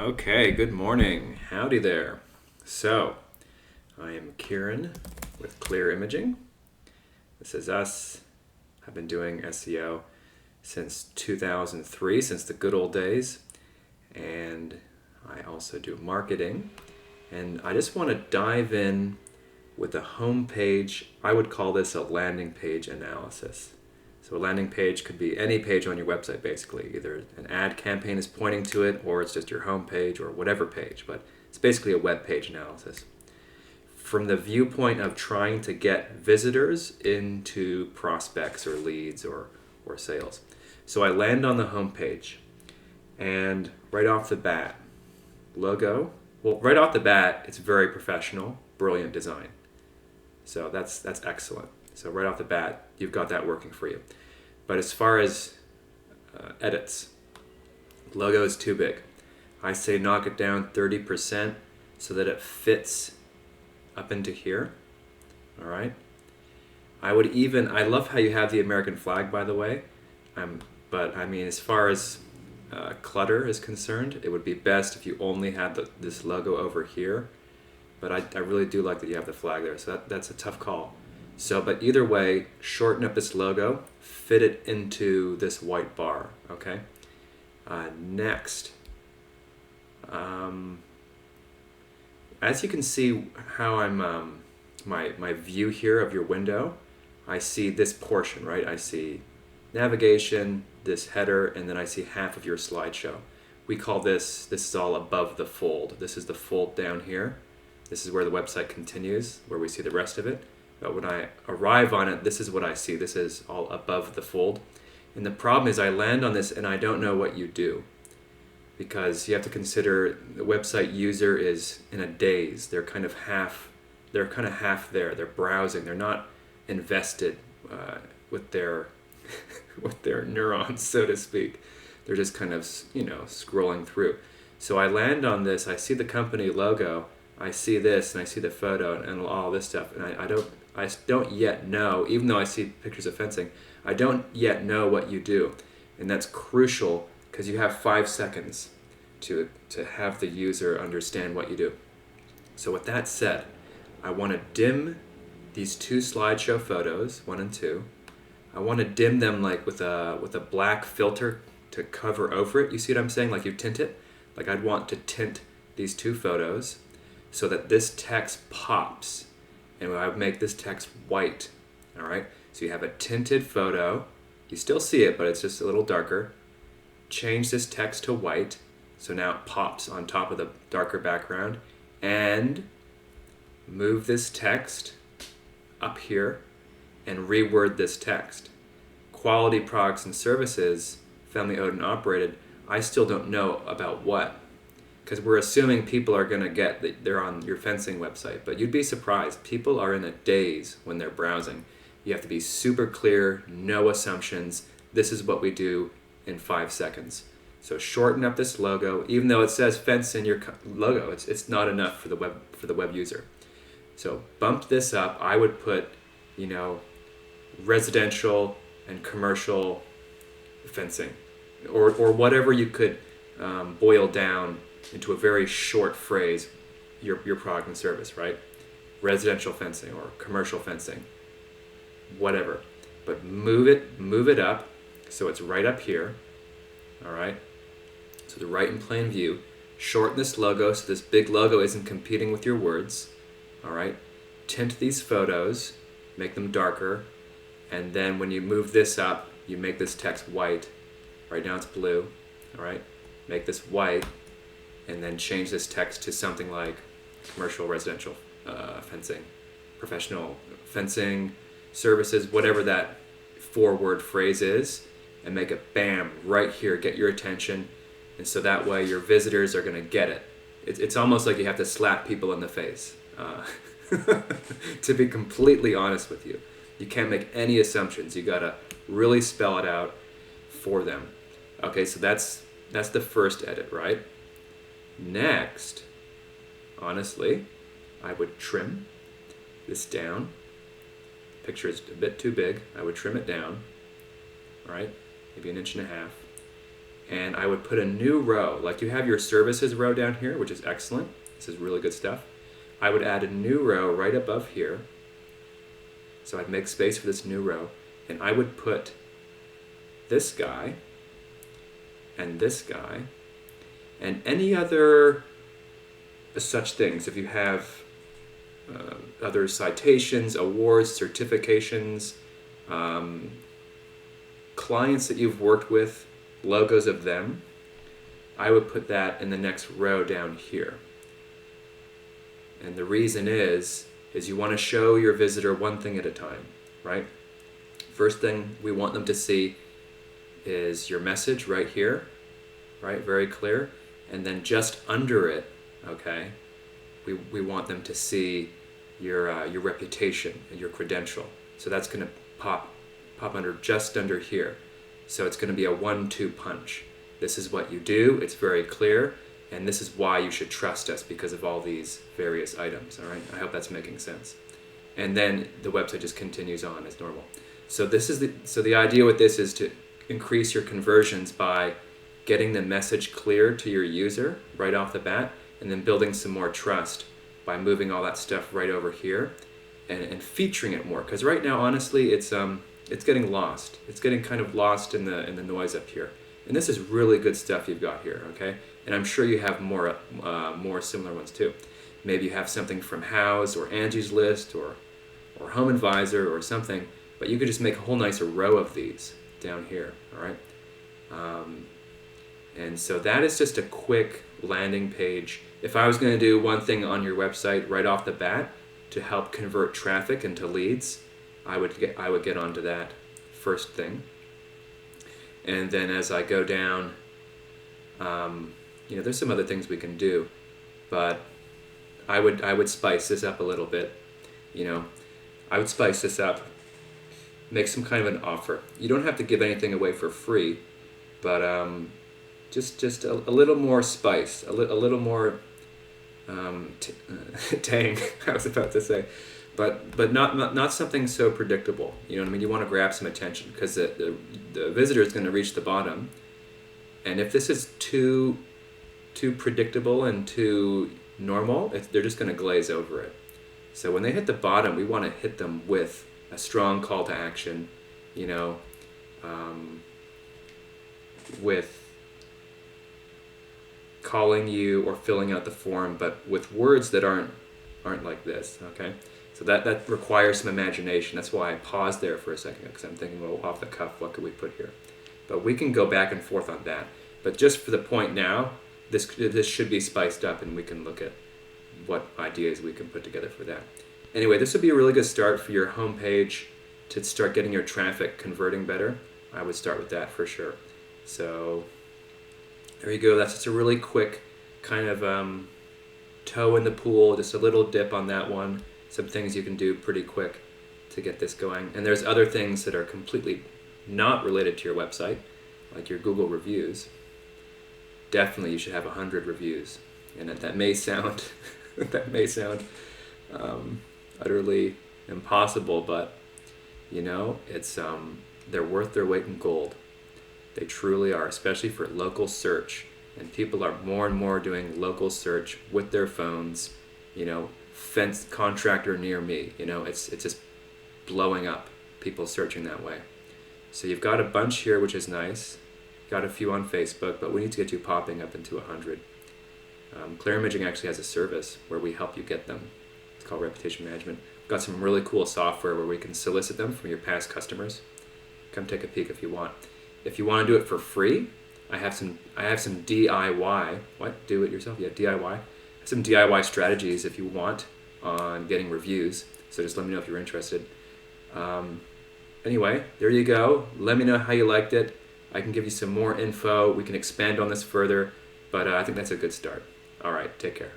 Okay, good morning. Howdy there. So, I am Kieran with Clear Imaging. This is us. I've been doing SEO since 2003, since the good old days. And I also do marketing. And I just want to dive in with a home page. I would call this a landing page analysis. So a landing page could be any page on your website, basically. Either an ad campaign is pointing to it, or it's just your home page, or whatever page. But it's basically a web page analysis. From the viewpoint of trying to get visitors into prospects or leads or sales. So I land on the home page, and right off the bat, logo. Well, right off the bat, it's very professional, brilliant design. So that's excellent. So right off the bat, you've got that working for you. But as far as edits, logo is too big. I say knock it down 30% so that it fits up into here. All right. I love how you have the American flag, by the way. But I mean, as far as clutter is concerned, it would be best if you only had this logo over here. But I really do like that you have the flag there. So that's a tough call. So, but either way, shorten up this logo, fit it into this white bar, okay? Next, as you can see how I'm, my view here of your window, I see this portion, right? I see navigation, this header, and then I see half of your slideshow. We call this is all above the fold. This is the fold down here. This is where the website continues, where we see the rest of it. But when I arrive on it, this is what I see. This is all above the fold. And the problem is I land on this and I don't know what you do. Because you have to consider the website user is in a daze. They're kind of half there. They're browsing. They're not invested with their with their neurons, so to speak. They're just kind of, scrolling through. So I land on this, I see the company logo, I see this, and I see the photo and all this stuff, and I don't yet know, even though I see pictures of fencing, I don't yet know what you do. And that's crucial because you have 5 seconds to have the user understand what you do. So with that said, I want to dim these 2 slideshow photos, 1 and 2. I want to dim them like with a black filter to cover over it. You see what I'm saying? Like you tint it. Like I'd want to tint these 2 photos so that this text pops, and I would make this text white. All right. So you have a tinted photo. You still see it, but it's just a little darker. Change this text to white, so now it pops on top of the darker background, and move this text up here and reword this text. Quality products and services, family owned and operated, I still don't know about what. Because we're assuming people are going to get that they're on your fencing website. But you'd be surprised. People are in a daze when they're browsing. You have to be super clear, no assumptions. This is what we do in 5 seconds. So shorten up this logo. Even though it says fence in your logo, it's not enough for the web user. So bump this up. I would put, residential and commercial fencing, or whatever you could boil down into a very short phrase, your product and service, right? Residential fencing or commercial fencing, whatever. But move it up so it's right up here, all right? So the right in plain view. Shorten this logo so this big logo isn't competing with your words, all right? Tint these photos, make them darker, and then when you move this up, you make this text white. Right now it's blue, all right? Make this white, and then change this text to something like commercial, residential fencing, professional fencing, services, whatever that 4-word phrase is, and make it bam, right here, get your attention. And so that way your visitors are going to get it. It's almost like you have to slap people in the face. To be completely honest with you, you can't make any assumptions. You got to really spell it out for them. Okay, so that's the first edit, right? Next, honestly, I would trim this down. Picture is a bit too big. I would trim it down, all right? Maybe 1.5 inches. and I would put a new row. Like you have your services row down here, which is excellent. This is really good stuff. I would add a new row right above here. So I'd make space for this new row, and I would put this guy and this guy and any other such things. If you have other citations, awards, certifications, clients that you've worked with, logos of them, I would put that in the next row down here. And the reason is you want to show your visitor one thing at a time, right? First thing we want them to see is your message right here, right? Very clear. And then just under it, okay, we want them to see your reputation and your credential. So that's going to pop under just under here. So it's going to be a 1-2 punch. This is what you do. It's very clear. And this is why you should trust us, because of all these various items, all right? I hope that's making sense. And then the website just continues on as normal. So the idea with this is to increase your conversions by getting the message clear to your user right off the bat, and then building some more trust by moving all that stuff right over here and featuring it more. Because right now, honestly, it's getting lost. It's getting kind of lost in the noise up here. And this is really good stuff you've got here, okay? And I'm sure you have more similar ones too. Maybe you have something from Houzz or Angie's List or Home Advisor or something, but you could just make a whole nice row of these down here, all right? And so that is just a quick landing page. If I was going to do one thing on your website right off the bat to help convert traffic into leads, I would get onto that first thing. And then as I go down, there's some other things we can do, but I would spice this up a little bit. I would spice this up, make some kind of an offer. You don't have to give anything away for free, but just a little more spice, a little more tang. I was about to say, but not something so predictable. You know what I mean? You want to grab some attention, because the visitor is going to reach the bottom, and if this is too predictable and too normal, they're just going to glaze over it. So when they hit the bottom, we want to hit them with a strong call to action, with calling you or filling out the form, but with words that aren't like this, okay? So that requires some imagination. That's why I paused there for a second, because I'm thinking, well, off the cuff, what could we put here? But we can go back and forth on that. But just for the point now, this should be spiced up, and we can look at what ideas we can put together for that. Anyway, this would be a really good start for your homepage to start getting your traffic converting better. I would start with that for sure. So there you go. That's just a really quick kind of toe in the pool, just a little dip on that one. Some things you can do pretty quick to get this going. And there's other things that are completely not related to your website, like your Google reviews. Definitely you should have 100 reviews. And that may sound utterly impossible, but it's they're worth their weight in gold. They truly are, especially for local search. And people are more and more doing local search with their phones. Fence contractor near me. It's just blowing up. People searching that way. So you've got a bunch here, which is nice. Got a few on Facebook, but we need to get you popping up into 100. Clear Imaging actually has a service where we help you get them. It's called Reputation Management. We've got some really cool software where we can solicit them from your past customers. Come take a peek if you want. If you want to do it for free, I have some DIY. What? Do it yourself? Yeah, DIY. I have some DIY strategies if you want on getting reviews. So just let me know if you're interested. Anyway, there you go. Let me know how you liked it. I can give you some more info. We can expand on this further, but I think that's a good start. All right, take care.